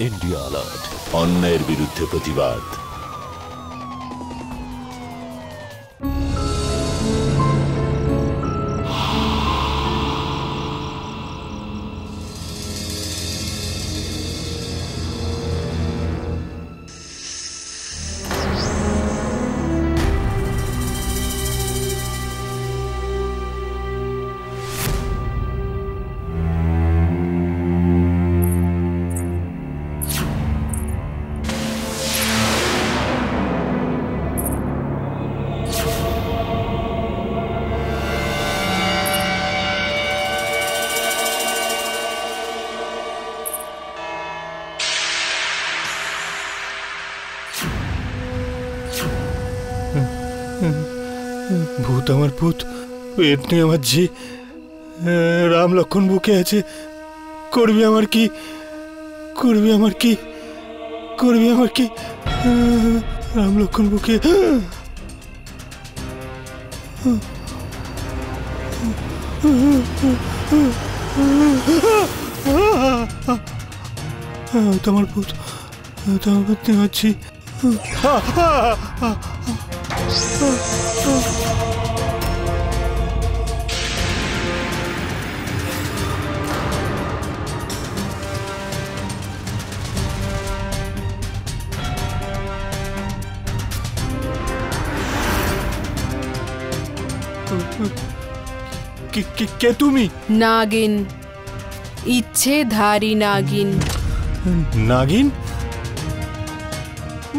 India alert, अन्यायेर बिरुद्धे प्रतिबाद। ভূত আমার ভূত, পেট নিয়ে আমার ঝি, রাম লক্ষণ বুকে আছে। করবি আমার কি, করবি আমার কি, করবি আমার কি? রাম লক্ষণ বুকে। তোমার ভূত, তোমার ভূত নিয়ে আছি। কে তুমি? নাগিন, ইচ্ছেধারী নাগিন। নাগিন?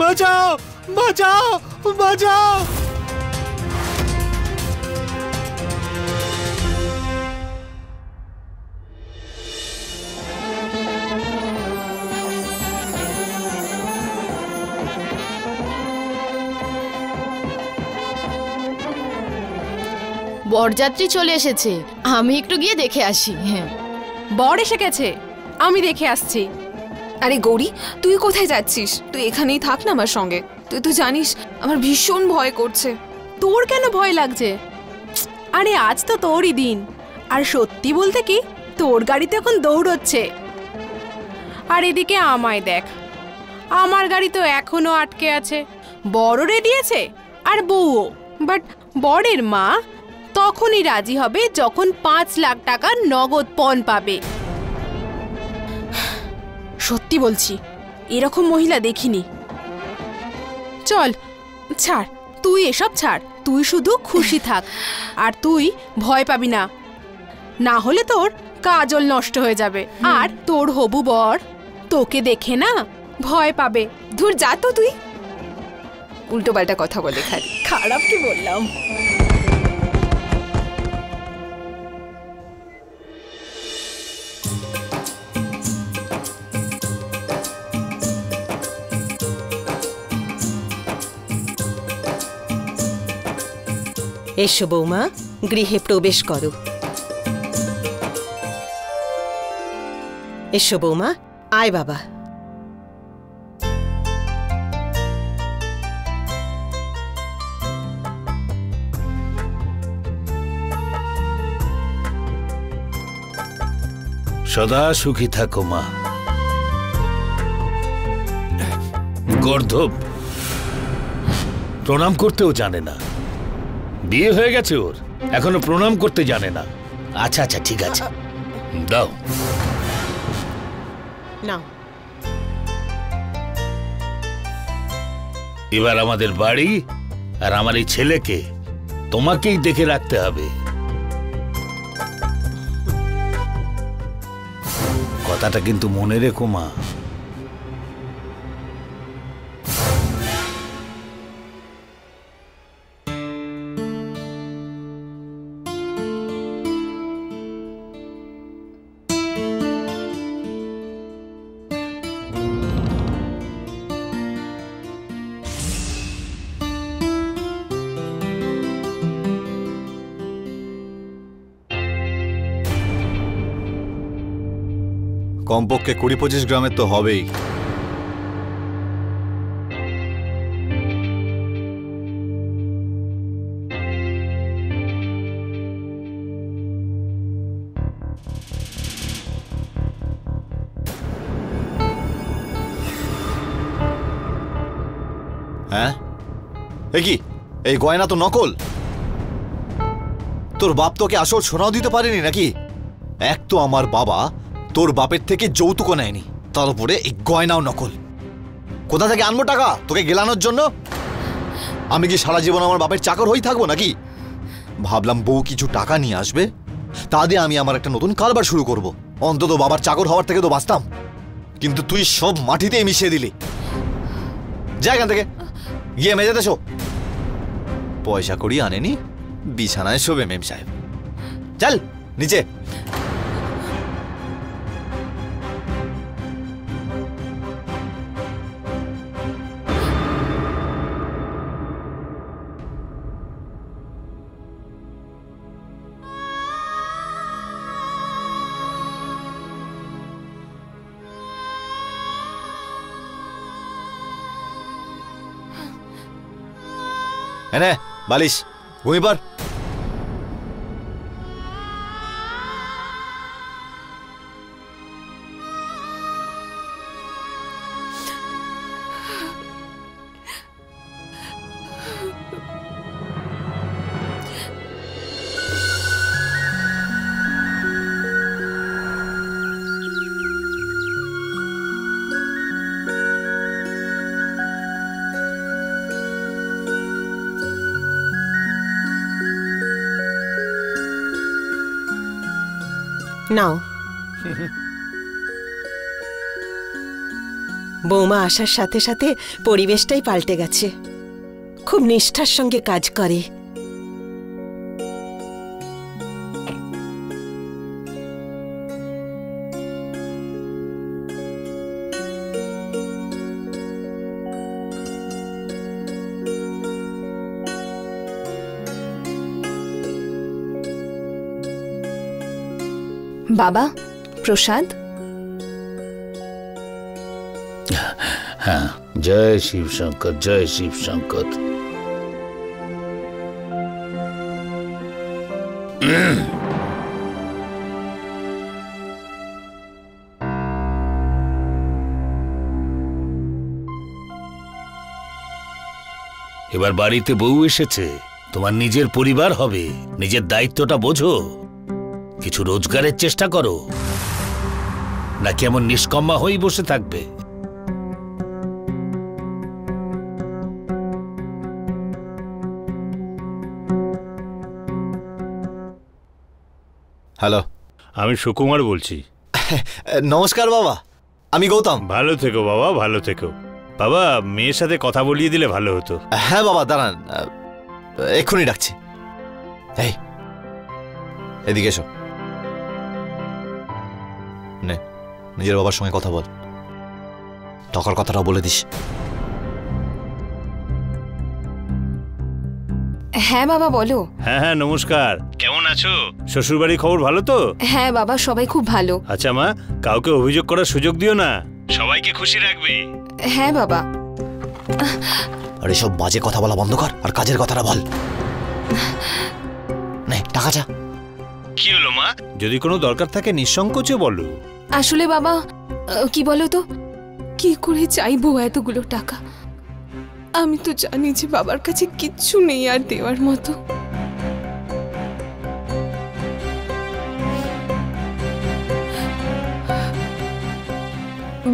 বাঁচাও, বাঁচাও, বাঁচাও! বরযাত্রী চলে এসেছে, আমি একটু গিয়ে দেখে আসি। হ্যাঁ, বর এসে গেছে, আমি দেখে আসছি। আরে গৌরী, তুই কোথায় যাচ্ছিস? তুই এখানেই থাক না আমার সঙ্গে। তুই তো জানিস আমার ভীষণ ভয় করছে। তোর কেন ভয় লাগছে? আরে আজ তো তোরই দিন, আর সত্যি বলতে কি তোর গাড়ি তো এখন দৌড়চ্ছে। আর এদিকে আমায় দেখ, আমার গাড়ি তো এখনো আটকে আছে। বড় রেডি আছে আর বউও, বাট বরের মা তখনই রাজি হবে যখন 5 লাখ টাকার নগদ পণ পাবে। সত্যি বলছি, এরকম মহিলা দেখিনি। চল ছাড়, তুই এসব ছাড়, তুই শুধু খুশি থাক আর তুই ভয় পাবি না, না হলে তোর কাজল নষ্ট হয়ে যাবে। আর তোর হবু বর তোকে দেখে না ভয় পাবে। ধুর যা তো, তুই উল্টো পাল্টা কথা বলে খালি। খারাপ কি বললাম? এসো বৌমা, গৃহে প্রবেশ করো। এসো বৌমা, আয় বাবা। সদা সুখী থাকো মা। গর্ধব প্রণাম করতেও জানে না, বিয়ে হয়ে গেছে ওর, এখনো প্রণাম করতে জানে না। আচ্ছা আচ্ছা ঠিক আছে, দাও নাও। এবার আমাদের বাড়ি আর আমার এই ছেলেকে তোমাকেই দেখে রাখতে হবে। কথাটা কিন্তু মনে রেখো মা। কমপক্ষে 20-25 গ্রামের তো হবেই। হ্যাঁ কি এই গয়না তো নকল। তোর বাপ তোকে আসল সোনাও দিতে পারেনি নাকি? এক তো আমার বাবা তোর বাপের থেকে যৌতুকও নেয়নি, তার উপরে এই গয়নাও নকল। কোথা থেকে আনবো টাকা তোকে গেলানোর জন্য? আমি কি সারা জীবন আমার বাপের চাকর হয়ে থাকবো নাকি? ভাবলাম বউ কিছু টাকা নিয়ে আসবে, তা দিয়ে আমি আমার একটা নতুন কারবার শুরু করব, অন্তত বাবার চাকর হওয়ার থেকে তো বাঁচতাম। কিন্তু তুই সব মাটিতে মিশিয়ে দিলি। যা এখান থেকে, গিয়ে মেঝেতে শো। পয়সা করি আনেনি, বিছানায় শোবে মেম সাহেব। চল নিচে। এনে বালিশ, ঘুমি পর। নাও। বৌমা আসার সাথে সাথে পরিবেশটাই পাল্টে গেছে, খুব নিষ্ঠার সঙ্গে কাজ করে। বাবা প্রসাদ। হ্যাঁ, জয় শিব শঙ্কর, জয় শিব শঙ্কর। এবার বাড়িতে বউ এসেছে, তোমার নিজের পরিবার হবে, নিজের দায়িত্বটা বোঝো। কিছু রোজগারের চেষ্টা করো, না কেমন নিষ্কম্মা হয়ে বসে থাকবে? হ্যালো, আমি সুকুমার বলছি। নমস্কার বাবা, আমি গৌতম। ভালো থেকো বাবা, ভালো থেকো। বাবা, মেয়ের সাথে কথা বলিয়ে দিলে ভালো হতো। হ্যাঁ বাবা, দাঁড়ান, এক্ষুনি ডাকছি। এই এদিকে এসো। নে, নিজের বাবার সঙ্গে কথা বল, টাকার কথাটা বলে দিস। হ্যাঁ বাবা বলো। হ্যাঁ হ্যাঁ, নমস্কার। কেমন আছো? শ্বশুর বাড়ির খবর ভালো তো? হ্যাঁ বাবা, সবাই খুব ভালো। আচ্ছা মা, কাউকে অভিযোগ করার সুযোগ দিও না, সবাইকে খুশি রাখবে। হ্যাঁ বাবা। আর এসব বাজে কথা বলা বন্ধ কর, আর কাজের কথাটা বল। নে, টাকা চা। কি হলো মা? যদি কোনো দরকার থাকে নিঃসংকোচে বলো। আসলে বাবা, কি বলো তো, কি করে চাইবো এতগুলো টাকা? আমি তো জানি যে বাবার কাছে কিচ্ছু নেই আর দেওয়ার মতো।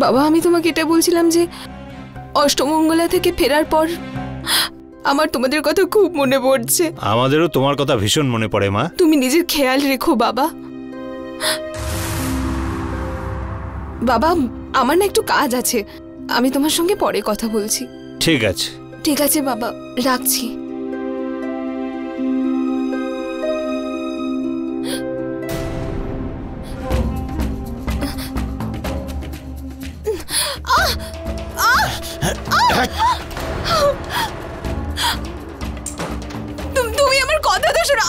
বাবা, আমি তোমাকে এটা বলছিলাম যে অষ্টমঙ্গলা থেকে ফেরার পর আমার তোমাদের কথা খুব মনে পড়ছে। আমাদেরও তোমার কথা ভীষণ মনে পড়ে মা। তুমি নিজের খেয়াল রেখো বাবা। বাবা, আমার না একটু কাজ আছে, আমি তোমার সঙ্গে পরে কথা বলছি। ঠিক আছে। ঠিক আছে বাবা, রাখছি। তুমি আমার কথা তো শোনো।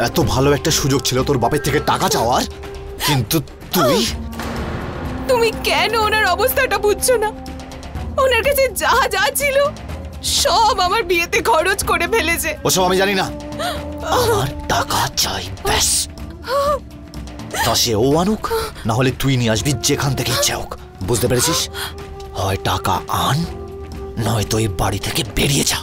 এত ভালো একটা সুযোগ ছিল তোর বাপের থেকে টাকা চাওয়ার, কিন্তু তুমি কেন ওনার অবস্থাটা বুঝছো না? ওনার কাছে যা যা ছিল সব আমার বিয়েতে খরচ করে ফেলেছে। ওসব আমি জানি না, আমার টাকা চাই ব্যাস। তা সে ও আনুক, না হলে তুই নিয়ে আসবি যেখান থেকে ইচ্ছে হোক। বুঝতে পেরেছিস? হয় টাকা আন, নয়তো এই বাড়ি থেকে বেরিয়ে যা।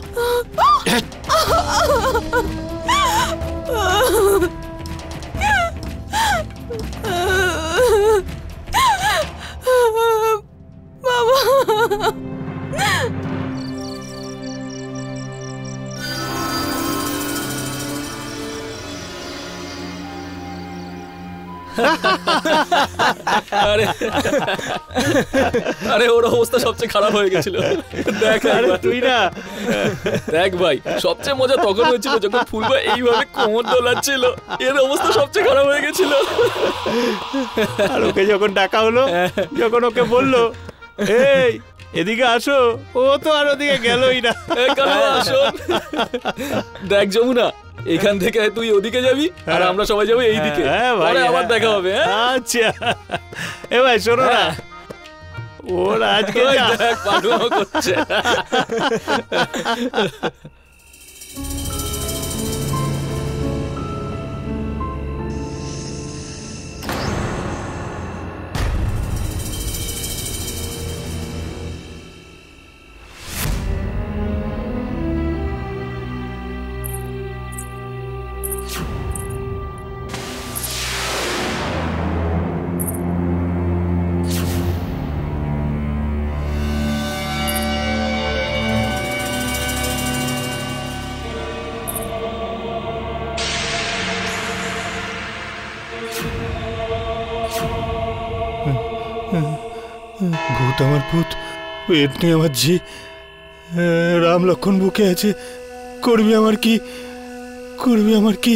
আরে আরে ওর অবস্থা সবচেয়ে খারাপ হয়ে গেছিল। দেখ তুই না, দেখ ভাই, সবচেয়ে মজা তখন হয়েছিল যখন ফুলবা এইভাবে কোমর দোলাচ্ছিল। এর অবস্থা সবচেয়ে খারাপ হয়ে গেছিল। আর ওকে যখন ডাকা হলো, যখন ওকে বললো এই এদিকে আসো, ও তো আর ওদিকে গেলই না। আসো, দেখ যমুনা, এখান থেকে তুই ওদিকে যাবি আর আমরা সবাই যাবো এইদিকে। পরে আবার দেখা হবে। আচ্ছা এ ভাই শোনো না, ওর আজকে দেখ পাগলামো করছে। ভূত আমার ভূত, পেট নিয়ে আমার ঝি, রাম লক্ষণ বুকে আছে, করবি আমার কি, করবি আমার কি,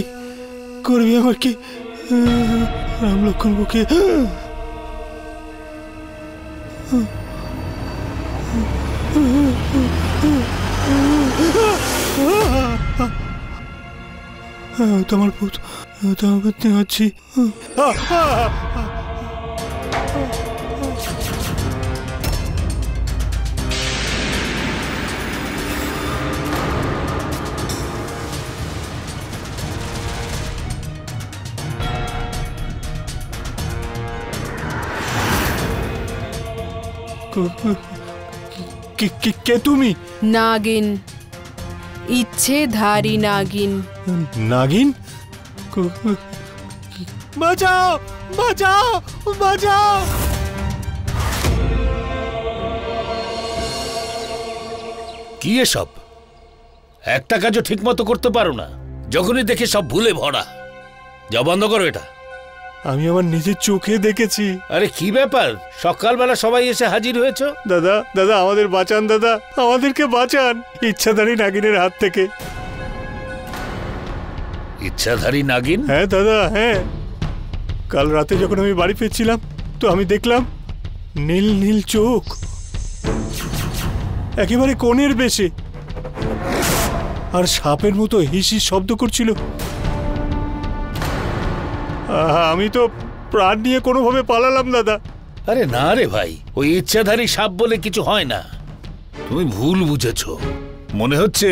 করবি আমার কি, রাম লক্ষণ বুকে। তোমার ভূত, তোমার ভূত নিয়ে আছি। কে তুমি? নাগিন, ইচ্ছেধারী নাগিন। নাগিন? বাঁচাও বাঁচাও বাঁচাও! কি এসব? একটা কাজও ঠিক মতো করতে পারো না, যখনই দেখে সব ভুলে ভরা। যা বন্ধ করো এটা। আমি আমার নিজের চোখে দেখেছি। আরে কি ব্যাপার, সকালবেলা সবাই এসে হাজির হয়েছো? দাদা দাদা আমাদের বাঁচান, দাদা আমাদেরকে বাঁচান ইচ্ছাধারী নাগিনের হাত থেকে। ইচ্ছাধারী নাগিন? হ্যাঁ দাদা হ্যাঁ, কাল রাতে যখন আমি বাড়ি ফিরছিলাম তো আমি দেখলাম নীল নীল চোখ, একেবারে কোণের বেশে, আর সাপের মতো হিসিস শব্দ করছিল। আমি তো প্রাণ নিয়ে কোনোভাবে পালালাম দাদা। আরে না রে ভাই, ওই ইচ্ছাধারী সাপ বলে কিছু হয় না, তুমি ভুল বুঝেছ। মনে হচ্ছে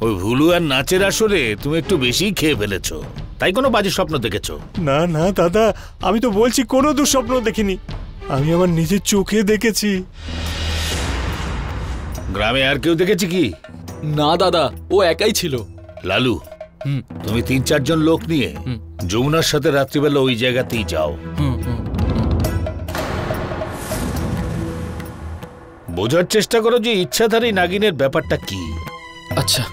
ওই ভুলু আর নাচের আসরে তুমি একটু বেশি খেয়ে ফেলেছো, তাই কোনো বাজে স্বপ্ন দেখেছো। না না দাদা, আমি তো বলছি কোনো দুঃস্বপ্ন দেখিনি, আমি আমার নিজের চোখে দেখেছি। গ্রামে আর কেউ দেখেছি কি? না দাদা, ও একাই ছিল। লালু, তুমি ৩-৪ জন লোক নিয়ে যমুনার সাথে রাত্রিবেলা ওই জায়গাতেই যাও। বোঝার চেষ্টা করো যে ইচ্ছাধারী নাগিনের ব্যাপারটা কি। আচ্ছা।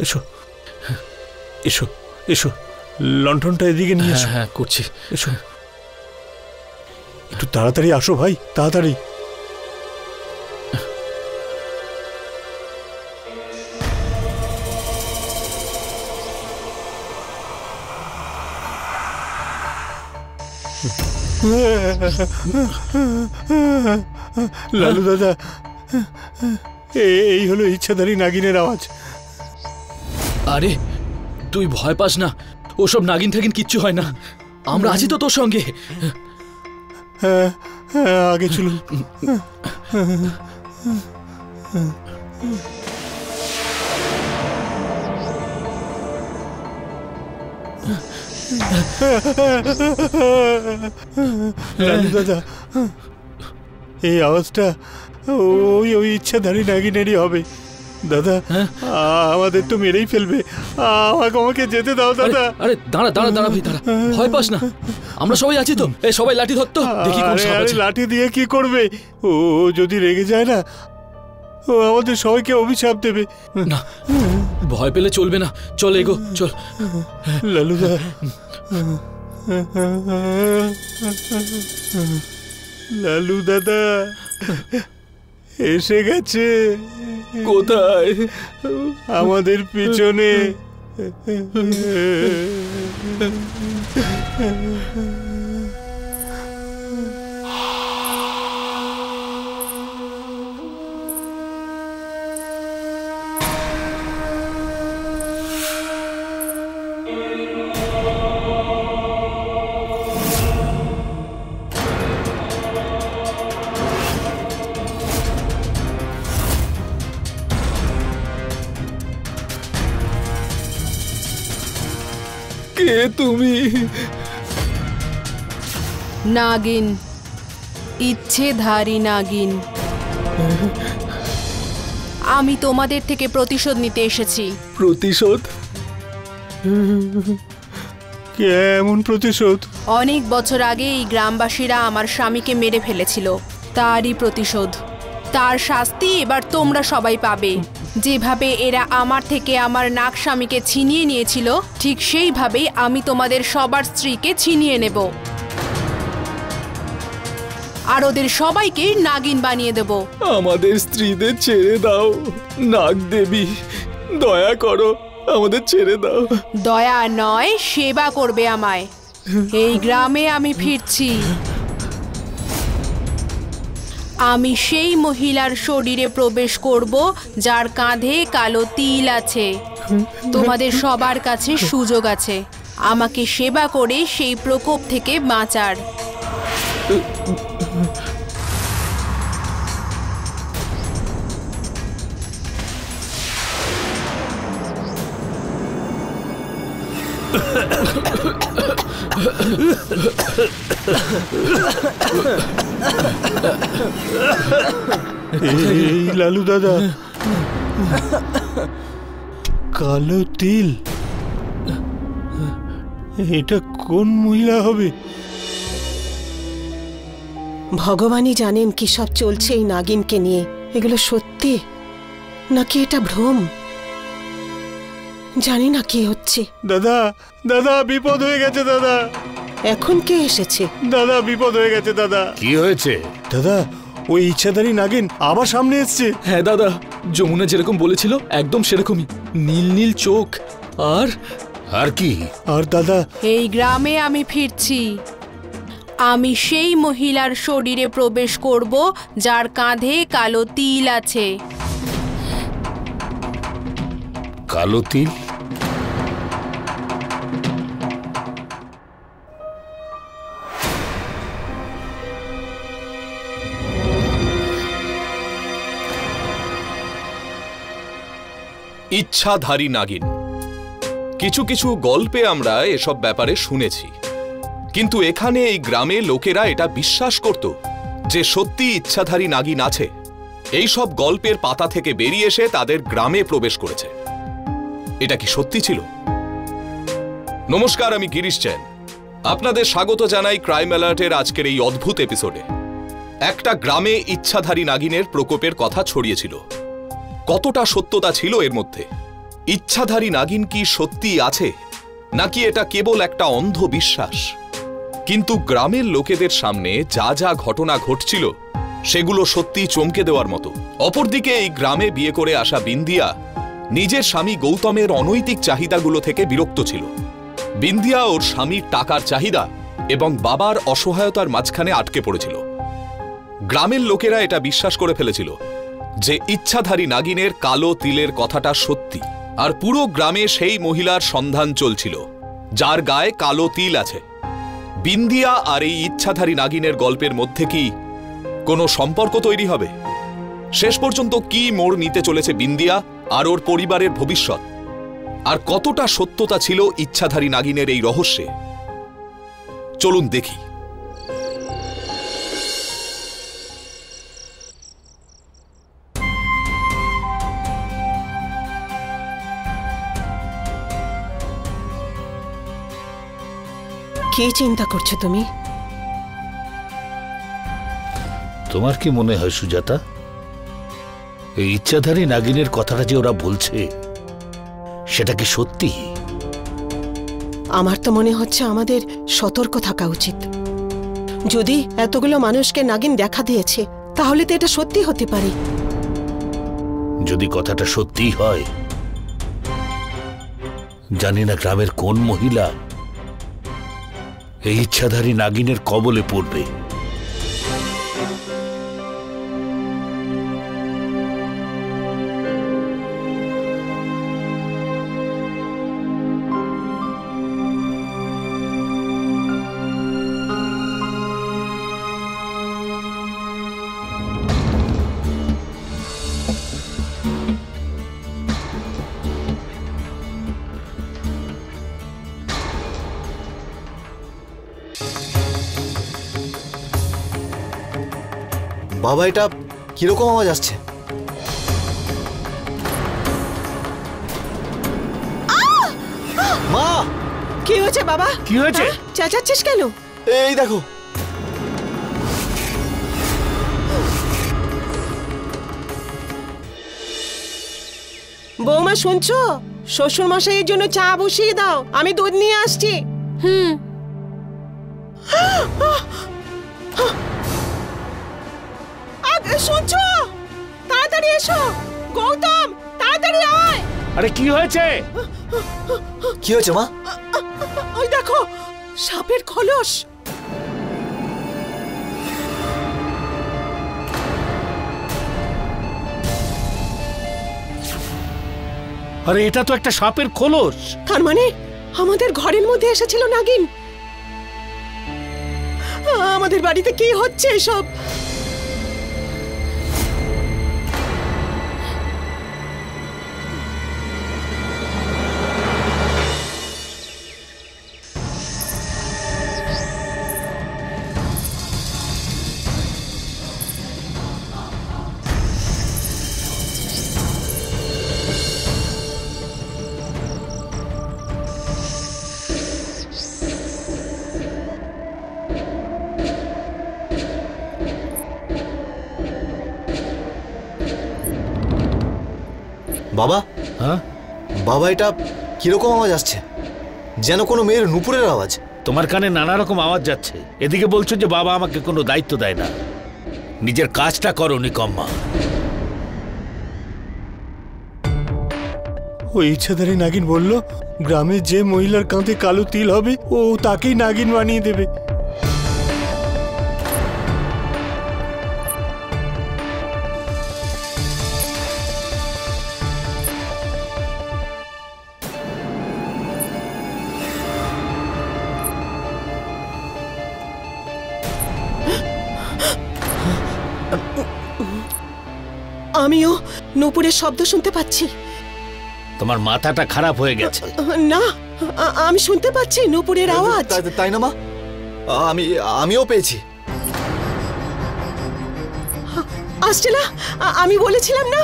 এসো এসো এসো, লণ্ঠনটা এদিকে নিয়ে এসো। হ্যাঁ করছি। এসো, একটু তাড়াতাড়ি আসো ভাই, তাড়াতাড়ি। লালু দাদা, এই হলো ইচ্ছাধারী নাগিনের আওয়াজ। আরে তুই ভয় পাস না, ওসব নাগিন ঠাগিন কিচ্ছু হয় না, আমরা আছি তো তোর সঙ্গে। আগে চলুন। লালু দাদা, এই আওয়াজটা ওই ওই ইচ্ছাধারী নাগিনেরই হবে। দাদা, আমাদের তো মেরেই ফেলবে। আমাকে যেতে দাও দাদা। আরে দাঁড়া দাঁড়া দাঁড়া ভাই, দাঁড়া, ভয় পাস না, আমরা সবাই আছি তো। এই সবাই লাঠি ধরতো, দেখি কোন সাপ আছে। লাঠি দিয়ে কি করবে? ও যদি রেগে যায় না, ও আমাদের সবাইকে অভিশাপ দেবে। না, ভয় পেলে চলবে না, চল এগো, চল। লালুদা, লালু দাদা এসে গেছে। কোথায়? আমাদের পিছনে। কে তুমি? নাগিন, ইচ্ছেধারী নাগিন। আমি তোমাদের থেকে প্রতিশোধ নিতে এসেছি। প্রতিশোধ? কেমন প্রতিশোধ? অনেক বছর আগে এই গ্রামবাসীরা আমার স্বামীকে মেরে ফেলেছিল, তারই প্রতিশোধ। তার শাস্তি এবার তোমরা সবাই পাবে। যেভাবে এরা আমার থেকে আমার নাগ স্বামীকে ছিনিয়ে নিয়েছিল, ঠিক সেইভাবেই আমি তোমাদের সবার স্ত্রীকে ছিনিয়ে নেব আর ওদের সবাইকে নাগিন বানিয়ে দেব। আমাদের স্ত্রীদের ছেড়ে দাও নাগ দেবী, দয়া করো, আমাদের ছেড়ে দাও। দয়া নয়, সেবা করবে আমায়। এই গ্রামে আমি ফিরছি। আমি সেই মহিলার শরীরে প্রবেশ করব যার কাঁধে কালো তিল আছে। তোমাদের সবার কাছে সুযোগ আছে আমাকে সেবা করে সেই প্রকোপ থেকে বাঁচার। এই লালু দাদা, কালো তিল, এটা কোন মহিলা হবে? ভগবানই জানেন কি সব চলছে এই নাগিনকে নিয়ে। এগুলো সত্যি নাকি এটা ভ্রম, জানি না কি হচ্ছে। দাদা, দাদা বিপদ হয়ে গেছে দাদা। এখন কে এসেছে? দাদা বিপদ হয়ে গেছে দাদা। কি হয়েছে? দাদা, ওই ইচ্ছাধারী নাগিন আবার সামনে এসছে। হ্যাঁ দাদা, যমুনা যেরকম বলেছিল একদম সেরকমই, নীল নীল চোখ। আর কি? আর দাদা, এই গ্রামে আমি ফিরছি। আমি সেই মহিলার শরীরে প্রবেশ করব যার কাঁধে কালো তিল আছে। কালো তিল? ইচ্ছাধারী নাগিন। কিছু কিছু গল্পে আমরা এসব ব্যাপারে শুনেছি, কিন্তু এখানে এই গ্রামে লোকেরা এটা বিশ্বাস করত যে সত্যি ইচ্ছাধারী নাগিন আছে। এই সব গল্পের পাতা থেকে বেরিয়ে এসে তাদের গ্রামে প্রবেশ করেছে। এটা কি সত্যি ছিল? নমস্কার, আমি গিরিশ চ্যান। আপনাদের স্বাগত জানাই ক্রাইম অ্যালার্টের আজকের এই অদ্ভুত এপিসোডে। একটা গ্রামে ইচ্ছাধারী নাগিনের প্রকোপের কথা ছড়িয়েছিল। কতটা সত্যতা ছিল এর মধ্যে? ইচ্ছাধারী নাগিন কি সত্যি আছে, নাকি এটা কেবল একটা অন্ধ বিশ্বাস? কিন্তু গ্রামের লোকেদের সামনে যা যা ঘটনা ঘটছিল সেগুলো সত্যি চমকে দেওয়ার মতো। অপরদিকে এই গ্রামে বিয়ে করে আসা বিন্দিয়া নিজের স্বামী গৌতমের অনৈতিক চাহিদাগুলো থেকে বিরক্ত ছিল। বিন্দিয়া ওর স্বামীর টাকার চাহিদা এবং বাবার অসহায়তার মাঝখানে আটকে পড়েছিল। গ্রামের লোকেরা এটা বিশ্বাস করে ফেলেছিল যে ইচ্ছাধারী নাগিনের কালো তিলের কথাটা সত্যি, আর পুরো গ্রামে সেই মহিলার সন্ধান চলছিল যার গায়ে কালো তিল আছে। বিন্দিয়া আর এই ইচ্ছাধারী নাগিনের গল্পের মধ্যে কি কোনো সম্পর্ক তৈরি হবে? শেষ পর্যন্ত কি মোড় নিতে চলেছে বিন্দিয়া আর ওর পরিবারের ভবিষ্যৎ? আর কতটা সত্যতা ছিল ইচ্ছাধারী নাগিনের এই রহস্যে? চলুন দেখি। কি চিন্তা করছো তুমি? তোমার কি মনে হয় সুজাতা, এই ইচ্ছাধারী নাগিনের কথাটা যে ওরা বলছে সেটা কি সত্যি? আমার তো মনে হচ্ছে আমাদের সতর্ক থাকা উচিত। যদি এতগুলো মানুষকে নাগিন দেখা দিয়েছে তাহলে তো এটা সত্যি হতে পারে। যদি কথাটা সত্যি হয়, জানি না গ্রামের কোন মহিলা এই ইচ্ছাধারী নাগিনের কবলে পড়বে। বাবা, এটা কিরকম আওয়াজ আসছে? মা, কি হয়েছে বাবা? কি হয়েছে? চেঁচাচ্ছিস কেন? এই দেখো। বৌমা শুনছো? শ্বশুর মশাইয়ের জন্য চা বসিয়ে দাও, আমি দুধ নিয়ে আসছি। শুনছো? তাড়াতাড়ি এসো। গৌতম, তাড়াতাড়ি আয়। আরে কি হয়েছে? কি হয়েছে মা? ওই দেখো, সাপের খোলস। আরে এটা তো একটা সাপের খোলস। তার মানে আমাদের ঘরের মধ্যে এসেছিল নাগিন। আমাদের বাড়িতে কি হচ্ছে এসব? বাবা, হ্যাঁ বাবা, এটা কিরকম আওয়াজ আসছে? যেন কোনো মেয়ের নুপুরের আওয়াজ। তোমার কানে নানা রকম আওয়াজ যাচ্ছে। এদিকে বলছো যে বাবা আমাকে কোনো দায়িত্ব দেয় না। নিজের কাজটা করো নিকম্মা। ওই ইচ্ছাধারী নাগিন বলল গ্রামে যে মহিলার কাঁধে কালো তিল হবে ও তাকেই নাগিন বানিয়ে দেবে। আমিও নুপুরের শব্দ শুনতে পাচ্ছি। তোমার মাথাটা খারাপ হয়ে গেছে। না, আমি শুনতে পাচ্ছি নুপুরের আওয়াজ। তাই না মা? আমিও পেয়েছি। আসছে না? আমি বলেছিলাম না,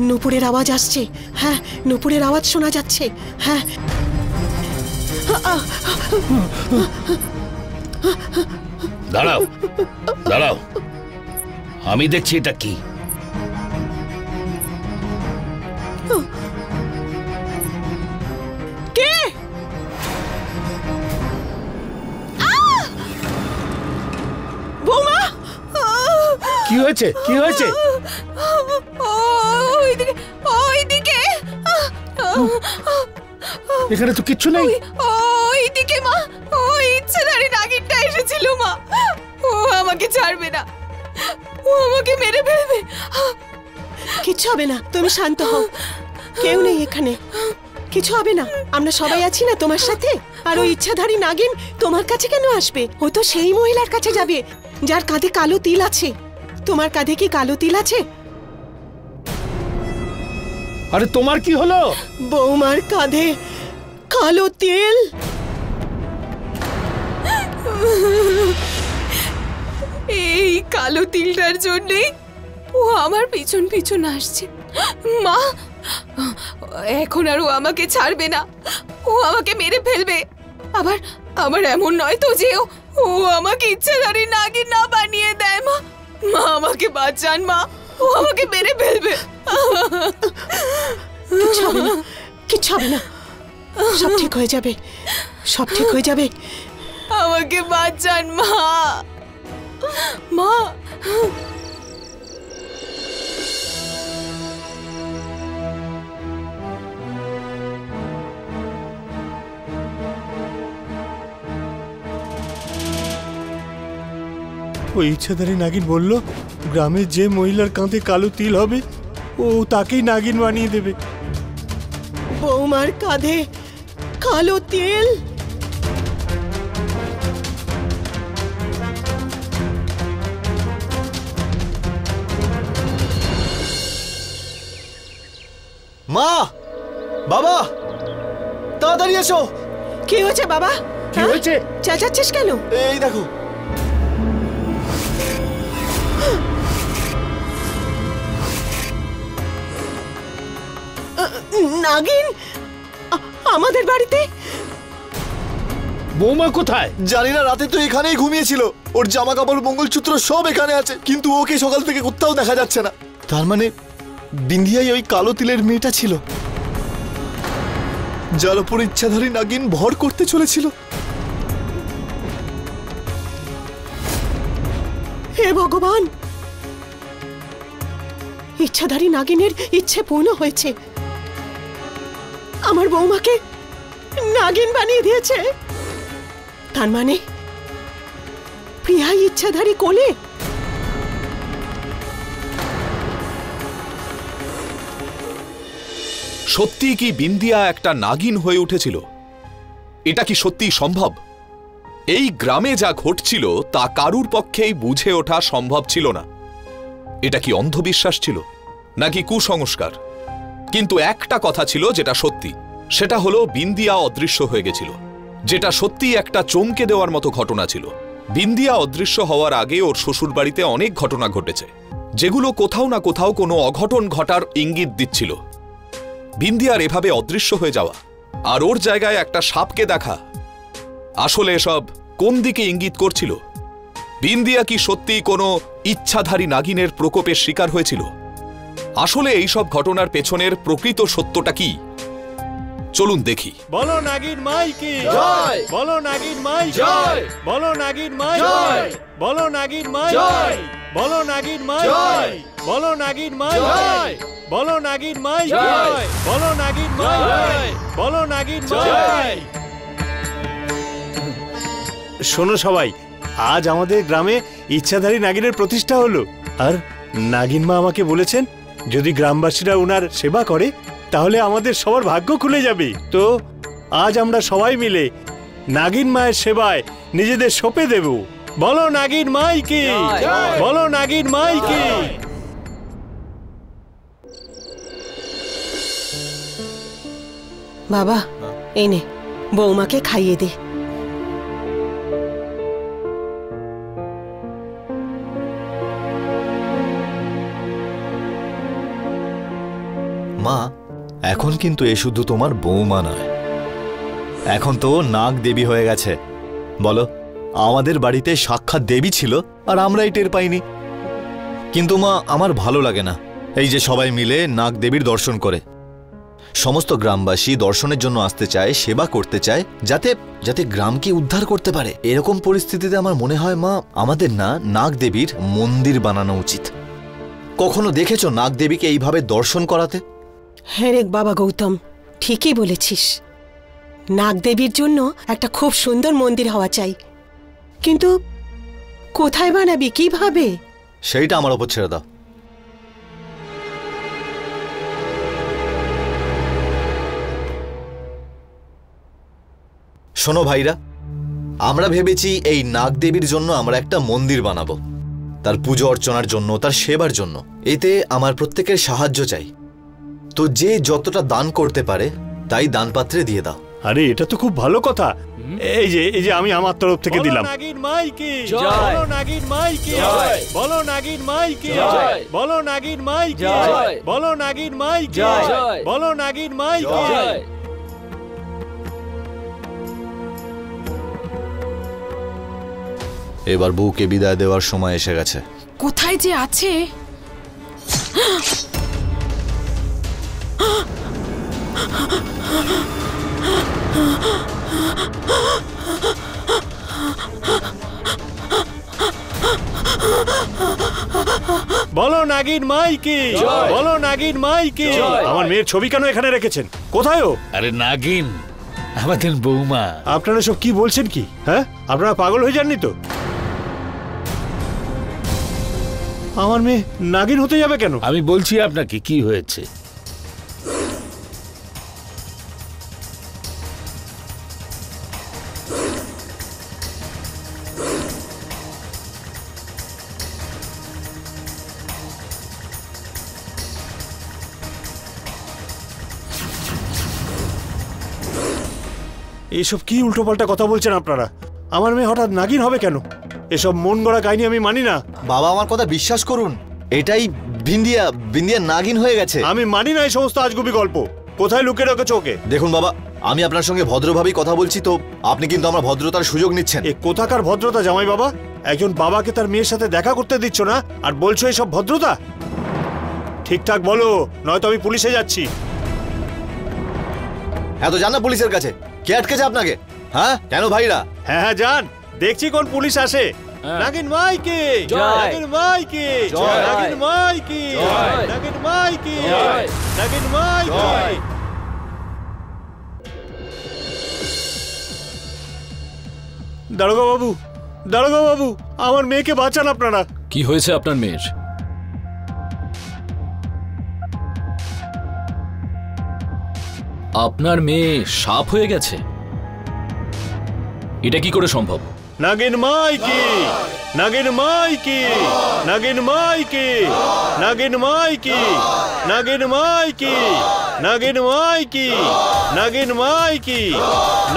নুপুরের আওয়াজ আসছে। হ্যাঁ, নুপুরের আওয়াজ শোনা যাচ্ছে। হ্যাঁ, দাঁড়াও দাঁড়াও, আমি দেখছি এটা কি। কে? বৌমা, কি হয়েছে? কি হয়েছে? ওইদিকে এখানে তো কিচ্ছু নেই। ওইদিকে মা, ওই ইচ্ছাধারী নাগিনটা এসেছিল মা। ও আমাকে ছাড়বে না, ও আমাকে মেরে ফেলবে। কিচ্ছু হবে না, তুমি শান্ত হও। কেউ নেই এখানে। কিছু হবে না, আমরা সবাই আছি না তোমার সাথে। আর ওই ইচ্ছাধারী নাগিন তোমার কাছে কেন আসবে? ও তো সেই মহিলার কাছে যাবে যার কাঁধে কালো তিল আছে। তোমার কাঁধে কি কালো তিল আছে? আরে তোমার কি হলো? বৌমার কাঁধে কালো তিল। এই কালো তিলটার জন্যে ও আমার পিছন পিছন আসছে। মা, এখন আর ও আমাকে ছাড়বে না, ও আমাকে মেরে ফেলবে। আবার আবার এমন নয় তো যে ও আমাকে ইচ্ছাধারী নাগিন না বানিয়ে দেয়। মা, মা আমাকে বাঁচান মা, ও আমাকে মেরে ফেলবে। কিচ্ছু হবে না, কিচ্ছু হবে না, সব ঠিক হয়ে যাবে, সব ঠিক হয়ে যাবে। আমাকে বাঁচান মা, মা। ওই ইচ্ছাধারী নাগিন বলল গ্রামের যে মহিলার কাঁধে কালো তিল হবে ও তাকেই নাগিন বানিয়ে দেবে। বৌমার কাঁধে কালো তিল? মা, বাবা, তাড়াতাড়ি এসো। কি হয়েছে বাবা? কি হয়েছে? চেঁচাচ্ছিস কেন? এই দেখো। নাগিন আমাদের বাড়িতে? বৌমা কোথায়? জানি না, রাতে তো এখানেই ঘুমিয়েছিল। ওর জামা কাপড় মঙ্গলসূত্র সব এখানে আছে, কিন্তু ওকে সকাল থেকে কোথাও দেখা যাচ্ছে না। তার মানে বিন্দিয়াই ওই কালো তিলের মেয়েটা ছিল যার উপর ইচ্ছাধারী নাগিন ভর করতে চলেছিল। হে ভগবান, ইচ্ছাধারী নাগিনের ইচ্ছে পূর্ণ হয়েছে। আমার বৌমাকে নাগিন বানিয়ে দিয়েছে। তার মানে প্রিয়াই ইচ্ছাধারী কোলে। সত্যি কি বিন্দিয়া একটা নাগিন হয়ে উঠেছিল? এটা কি সত্যি সম্ভব? এই গ্রামে যা ঘটছিল তা কারুর পক্ষেই বুঝে ওঠা সম্ভব ছিল না। এটা কি অন্ধবিশ্বাস ছিল নাকি কুসংস্কার? কিন্তু একটা কথা ছিল যেটা সত্যি, সেটা হলো বিন্দিয়া অদৃশ্য হয়ে গেছিল, যেটা সত্যি একটা চমকে দেওয়ার মতো ঘটনা ছিল। বিন্দিয়া অদৃশ্য হওয়ার আগে ওর শ্বশুর বাড়িতে অনেক ঘটনা ঘটেছে, যেগুলো কোথাও না কোথাও কোনো অঘটন ঘটার ইঙ্গিত দিচ্ছিল। বিন্দিয়ার এভাবে অদৃশ্য হয়ে যাওয়া আর ওর জায়গায় একটা সাপকে দেখা, আসলে এসব কোন দিকে ইঙ্গিত করছিল? বিন্দিয়া কি সত্যি কোনো ইচ্ছাধারী নাগিনের প্রকোপের শিকার হয়েছিল? আসলে এইসব ঘটনার পেছনের প্রকৃত সত্যটা কি? চলুন দেখি। বলো নাগিন মাই কি জয়, বলো নাগিন মাই জয়, বলো নাগিন মাই জয়, বলো নাগিন মাই জয়, বলো নাগিন মাই জয়, বলো নাগিন মাই জয়, বলো নাগিন মাই জয়, বলো নাগিন মাই জয়, বলো নাগিন মাই জয়। শোনো সবাই, আজ আমাদের গ্রামে ইচ্ছাধারী নাগিনের প্রতিষ্ঠা হলো। আর নাগিন মা আমাকে বলেছেন যদি গ্রামবাসীরা ওনার সেবা করে তাহলে আমাদের সবার ভাগ্য খুলে যাবে। তো আজ আমরা সবাই মিলে নাগিন মায়ের সেবায় নিজেদের সঁপে দেব। বলো নাগিন মাই কি, বলো নাগিন মাই কি। বাবা, এই নে বৌমাকে খাইয়ে দে। মা, এখন কিন্তু এ শুধু তোমার বৌমা নয়, এখন তো নাগ দেবী হয়ে গেছে। বলো, আমাদের বাড়িতে সাক্ষাৎ দেবী ছিল আর আমরাই টের পাইনি। কিন্তু মা, আমার ভালো লাগে না এই যে সবাই মিলে নাগ দেবীর দর্শন করে। সমস্ত গ্রামবাসী দর্শনের জন্য আসতে চায়, সেবা করতে চায়, যাতে যাতে গ্রামকে উদ্ধার করতে পারে। এরকম পরিস্থিতিতে আমার মনে হয় মা, আমাদের না নাগ দেবীর মন্দির বানানো উচিত। কখনো দেখেছো নাগ দেবীকে এইভাবে দর্শন করাতে? হ্যাঁ রে বাবা গৌতম, ঠিকই বলেছিস। নাগদেবীর জন্য একটা খুব সুন্দর মন্দির হওয়া চাই, কিন্তু কোথায় বানাবি, কিভাবে? সেইটা আমার ওপর ছেড়ে দাও। শোনো ভাইরা, আমরা ভেবেছি এই নাগদেবীর জন্য আমরা একটা মন্দির বানাবো, তার পুজো অর্চনার জন্য, তার সেবার জন্য। এতে আমার প্রত্যেকের সাহায্য চাই। তো যে যতটা দান করতে পারে তাই দানপাত্রে দিয়ে দাও। আরে এটা তো খুব ভালো কথা। এই যে আমি আমার তরফ থেকে দিলাম। নাগিন মাইকি জয়, বলো নাগিন মাইকি জয়, বলো নাগিন মাইকি জয়, বলো নাগিন মাইকি জয়, বলো নাগিন মাইকি জয়, বলো নাগিন মাইকি জয়। এবার বউকে বিদায় দেওয়ার সময় এসে গেছে। কোথায় যে আছে? বলো নাগিন মাইকি, বলো নাগিন মাইকি। আমার মেয়ের ছবি কেন এখানে রেখেছেন? কোথায় ও? আরে নাগিন আমাদের বৌমা। আপনারা সব কি বলছেন কি? হ্যাঁ, আপনারা পাগল হয়ে যাননি তো? আমার মেয়ে নাগিন হতে যাবে কেন? আমি বলছি আপনাকে কি হয়েছে। এইসব কি উল্টোপাল্টা কথা বলছেন আপনারা? আমার মেয়ে হঠাৎ নাগিন হবে কেন? এসব মন গড়া কাহিনী আমি মানি না। বাবা, আমার কথা বিশ্বাস করুন, এটাই বিন্দিয়া নাগিন হয়ে গেছে। আমি মানি না এই সমস্ত আজগুবি গল্প। কোথায় লুকিয়ে রেখেছো ওকে? দেখুন বাবা, আমি আপনার সঙ্গে ভদ্রভাবেই কথা বলছি, তো আপনি কিন্তু আমার ভদ্রতার সুযোগ নিচ্ছেন। এ কোথাকার ভদ্রতা জামাই বাবা? একজন বাবাকে তার মেয়ের সাথে দেখা করতে দিচ্ছ না আর বলছো এইসব ভদ্রতা? ঠিকঠাক বলো, নয়তো আমি পুলিশে যাচ্ছি। হ্যাঁ, তো যান না পুলিশের কাছে। কে আটকেছে আপনাকে? হ্যাঁ, কেন ভাইরা? হ্যাঁ হ্যাঁ যান, দেখছি কোন পুলিশ আসে। নাগিন মাইকি জয়, নাগিন মাইকি জয়, নাগিন মাইকি জয়, নাগিন মাইকি জয়, নাগিন মাইকি। দারোগা বাবু, দারোগা বাবু, আমার মেয়েকে বাঁচান আপনারা। কি হয়েছে আপনার মেয়ের? আপনার মেয়ে সাপ হয়ে গেছে? এটা কি করে সম্ভব? নাগিন মাইকি, নাগিন মাইকি, নাগিন মাইকি, নাগিন মাইকি, নাগিন মাইকি, নাগিন মাইকি, নাগিন মাইকি,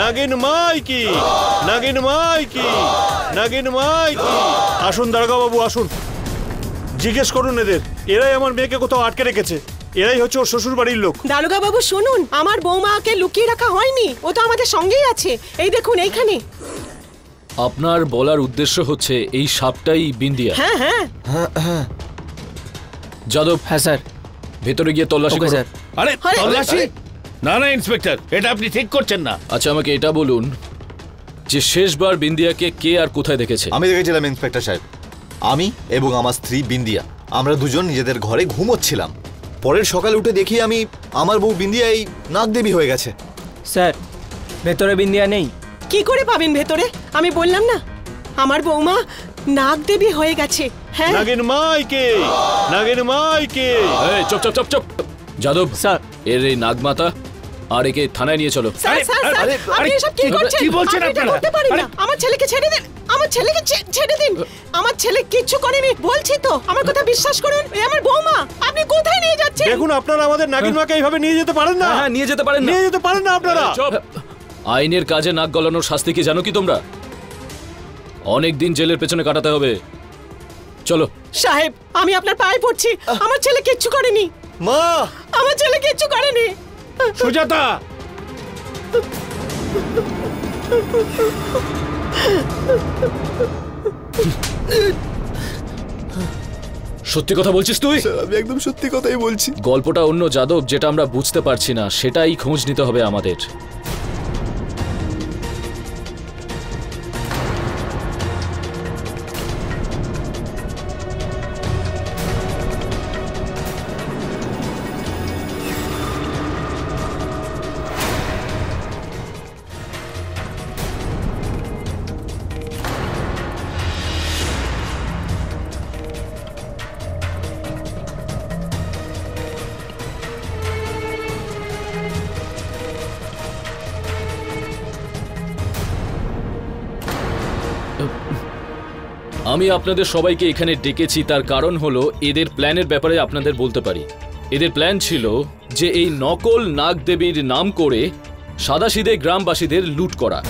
নাগিন মাইকি, নাগিন মাইকি, নাগিন মাইকি। আসুন দারোগা বাবু, আসুন, জিজ্ঞেস করুন এদের। এরাই আমার মেয়েকে কোথাও আটকে রেখেছে। এরাই হচ্ছে ওর শ্বশুর বাড়ির লোক। দারোগা বাবু শুনুন, আমার বৌমাকে লুকিয়ে রাখা হয়নি, ও তো আমাদের সঙ্গেই আছে। এই দেখুন এইখানে। আপনার বলার উদ্দেশ্য হচ্ছে এই সাপটাই বিন্দিয়া? হ্যাঁ হ্যাঁ। যাদব। হ্যাঁ স্যার। ভেতরে গিয়ে তল্লাশি করুন। স্যার। আরে তল্লাশি? না না ইন্সপেক্টর, এটা আপনি ঠিক করছেন না। আচ্ছা আমাকে এটা বলুন যে শেষবার বিন্দিয়াকে কে আর কোথায় দেখেছে? আমি দেখেছিলাম ইন্সপেক্টর সাহেব। আমি এবং আমার স্ত্রী বিন্দিয়া, আমরা দুজন নিজেদের ঘরে ঘুমোচ্ছিলাম। পরের সকালে উঠে দেখি আমি আমার বউ বিন্দিয়া এই নাগদেবী হয়ে গেছে। স্যার, ভেতরে বিন্দিয়া নেই। কি করে পাবেন ভেতরে? আমি বললাম না, আমার বৌমা নাগদেবী হয়ে গেছে। হ্যাঁ, নাগিন মাইকি, নাগিন মাইকি। এই চুপ চুপ চুপ চুপ। যাদব স্যার, এর এই নাগমাতা আর একে থানায় নিয়ে চলো। স্যার স্যার স্যার, আপনি এসব কি করছেন? কি বলছেন আপনারা? করতে পারি না। আমার ছেলেকে ছেড়ে দিন, আমার ছেলেকে ছেড়ে দিন। আমার ছেলে কিচ্ছু করেনি, বলছি তো। আমার কথা বিশ্বাস করুন, এই আমার বৌমা। আপনি কোথায় নিয়ে যাচ্ছেন? দেখুন, আপনারা আমাদের নাগিন মাকে এইভাবে নিয়ে যেতে পারেন না। হ্যাঁ, নিয়ে যেতে পারেন না। নিয়ে যেতে পারেন না আপনারা। আইনের কাজে নাক গলানোর শাস্তি কি জানো কি তোমরা? অনেক দিন জেলের পেছনে কাটাতে হবে। চলো সাহেব, আমি আপনার পায়ে পড়ছি। আমার ছেলে কিচ্ছু করেনি। মা, আমার ছেলে কিচ্ছু করেনি। সুজাতা, সত্যি কথা বলছিস তুই? আমি একদম সত্যি কথাই বলছি। গল্পটা অন্য যাদব, যেটা আমরা বুঝতে পারছি না, সেটাই খোঁজ নিতে হবে আমাদের। আমি আপনাদের সবাইকে এখানে ডেকেছি, তার কারণ হলো এদের প্ল্যানের ব্যাপারে আপনাদের বলতে পারি। এদের প্ল্যান ছিল যে এই নকল নাগদেবীর নাম করে সাদাসিধে গ্রামবাসীদের লুট করা।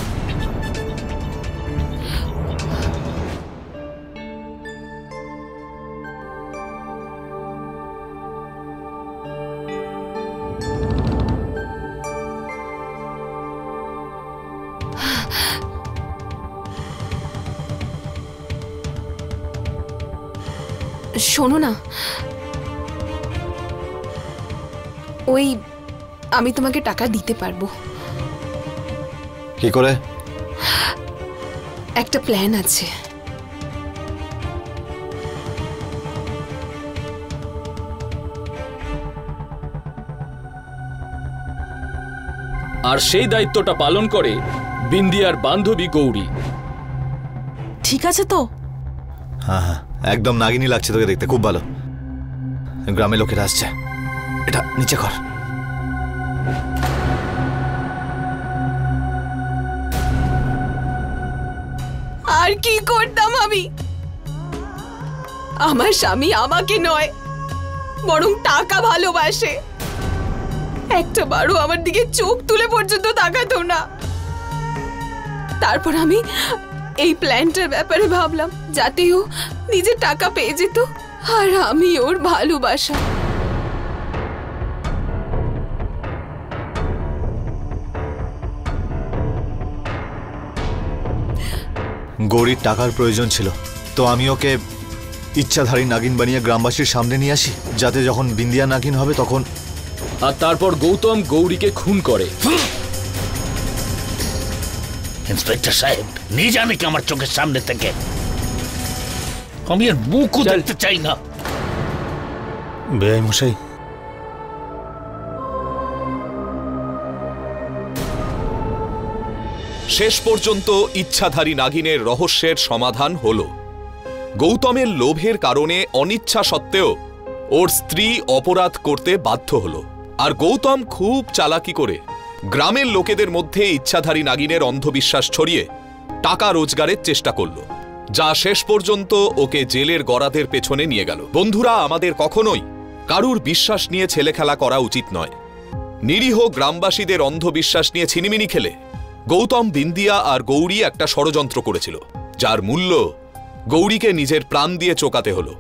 শোনো না, ওই আমি তোমাকে টাকা দিতে পারবো। কি করে? একটা প্ল্যান আছে। আর সেই দায়িত্বটা পালন করে বিন্দিয়ার বান্ধবী গৌরী। ঠিক আছে তো? হ্যাঁ হ্যাঁ, একদম নাগিনী লাগছে তোকে দেখতে, খুব ভালো। গ্রামের লোকেরা আসছে, এটা নিচে কর। আর কি করতাম আমি? আমার স্বামী আমাকে নয় বরং টাকা ভালোবাসে। একটা বারও আমার দিকে চোখ তুলে পর্যন্ত তাকাতো না। তারপর আমি এই প্ল্যানটার ব্যাপারে ভাবলাম, যাতে ও নিজের টাকা পেয়ে যেত আর আমি ওর ভালোবাসা। গৌরীর টাকার প্রয়োজন ছিল, তো আমি ওকে ইচ্ছাধারী নাগিন বানিয়ে গ্রামবাসীর সামনে নিয়ে আসি, যাতে যখন বিন্দিয়া নাগিন হবে তখন। আর তারপর গৌতম গৌরীকে খুন করে। ইন্সপেক্টর সাহেব, নিয়ে যান কি আমার চোখের সামনে থেকে? আমি আর মুখও দেখতে চাই না। বেআই মশাই, শেষ পর্যন্ত ইচ্ছাধারী নাগিনের রহস্যের সমাধান হল। গৌতমের লোভের কারণে অনিচ্ছা সত্ত্বেও ওর স্ত্রী অপরাধ করতে বাধ্য হল, আর গৌতম খুব চালাকি করে গ্রামের লোকেদের মধ্যে ইচ্ছাধারী নাগিনের অন্ধবিশ্বাস ছড়িয়ে টাকা রোজগারের চেষ্টা করল, যা শেষ পর্যন্ত ওকে জেলের গরাদের পেছনে নিয়ে গেল। বন্ধুরা, আমাদের কখনোই কারুর বিশ্বাস নিয়ে ছেলেখেলা করা উচিত নয়। নিরীহ গ্রামবাসীদের অন্ধবিশ্বাস নিয়ে ছিনিমিনি খেলে গৌতম, বিন্দিয়া আর গৌরী একটা ষড়যন্ত্র করেছিল, যার মূল্য গৌরীকে নিজের প্রাণ দিয়ে চোকাতে হলো,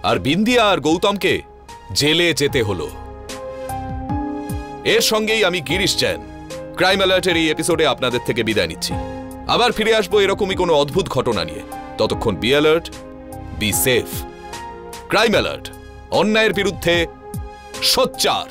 আর বিন্দিয়া আর গৌতমকে জেলে যেতে হলো। এর সঙ্গেই আমি গিরিশ জৈন ক্রাইম অ্যালার্টের এই এপিসোডে আপনাদের থেকে বিদায় নিচ্ছি। আবার ফিরে আসবো এরকমই কোনো অদ্ভুত ঘটনা নিয়ে। ততক্ষণ be alert, be safe. Crime alert, অন্যায়ের বিরুদ্ধে সোচ্চার।